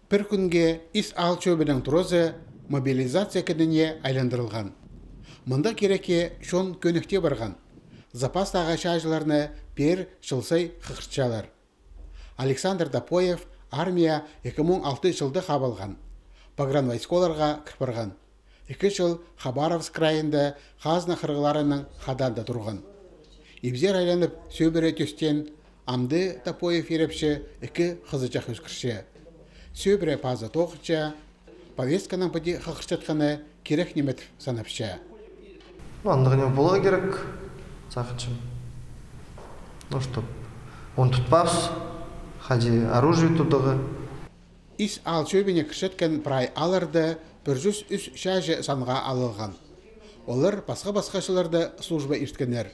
Bir күнге ис ал чөбінің тұрозы мобилизация кедіне айландырылған. Мұнда кереке шон көнікте барған. Запас ағашы ажыларыны пер шылсай қықыртшалар. Александр Дапоев армия 2006 жылды қабылған. Пагран войсколарға кірпірған. 2 жыл Хабаровск крайында қазна қырғыларының қаданда тұрған. Ибзер айланып сөбірі төстен Амды Дапоев ерепші 2 қызычақ өскірші. Сөбірі пазы тоқытша, повестканың бұды қықыртшатқаны керек немет санапша. Андығыне бола керек, сақытшым. Ну, чтоб он тұтпас, хади оружие тұдығы. Ис ал сөбіне кішеткен прай алырды 103 шәжі санға алылған. Олар басқа-басқашыларды служба ирткенер.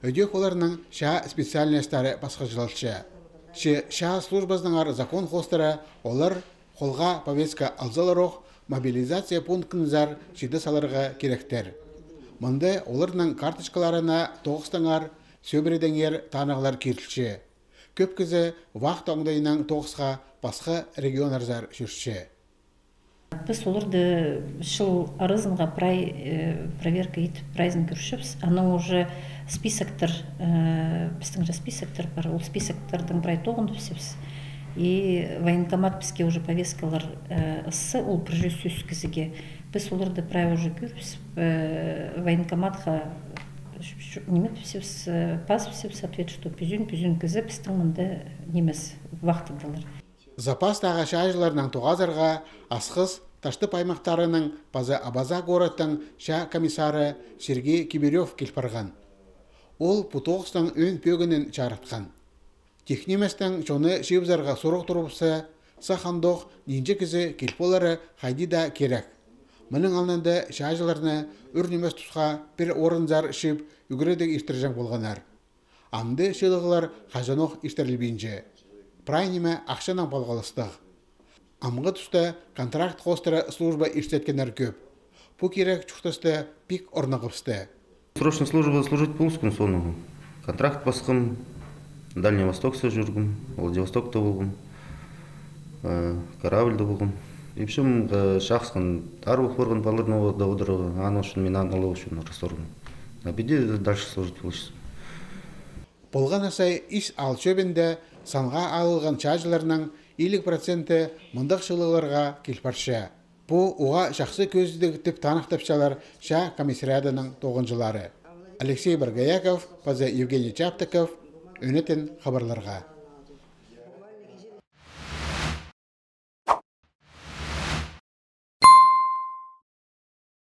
Өдек оларының ша специальностары басқашылалшы. Ша службаздыңар закон қостыра, олар қолға повестка алзалароқ мобилизация пунктінзар шиді саларға керектер. Мұнды оларының карточкаларына тоғыстыңар сөбіредеңер танығылар кертілші. Көп кізі вақт оңдайынан тоғысқа басқа регионарзар жүрші. Біз оларды шыл арызынға проверка етіп прайзын көршіпс. Ана уже списоктар, біздің же списоктар бар, ол списоктардың прай тоғынды бісіпс. И военкомат бізге уже повесткалар ысы, ол біржі сөз кізіге. Біз оларды прай уже көріпс, военкоматқа немет бісіпс, пас бісіпс, ответ, что пүзін кізі біздің мұнда немес вақтыдалар. Запас ағашы ажыларының тоғазарға асқыз ташты паймақтарының Абаза городтың ша комиссары Сергей Кибирев келпарған. Ол пұтоғыстың өн пөгінін чарытқан. Технеместің жоны шебзарға соруq тұрыпсы, сақандоқ нинже кізі келполары қайды да керек. Мұның алнында ша ажыларыны үрнемес тұсқа бір орынзар шеп үгіредік істіржен болғанар. Амды шылығылар қажаноқ істірілбейінже. Прайниме ақшанан балғалыстық. Амғы тұста контракт қостыры служба іштеткенер көп. Бұ керек чүқтісті пик орнағыпсты. Срочно служба служить пулскым сону. Контракт басқым, Дальний Востокса жүргім, Владивостокта болғым, корабльда болғым. Епшім шақсқан арбық борған балырны да одырығы, аны үшін мен аналы үшін расторғым. Беде дальше служить получится. Болған асай ис ал шөбінде санға алылған чажыларының 50% мұндақ шылыларға келпаршы. Бұл оға жақсы көздік тіп танықтапшалар ша комиссариадының 9-жылары. Алексей Баргаяков, Евгений Чаптыков, Өнетін хабарларға.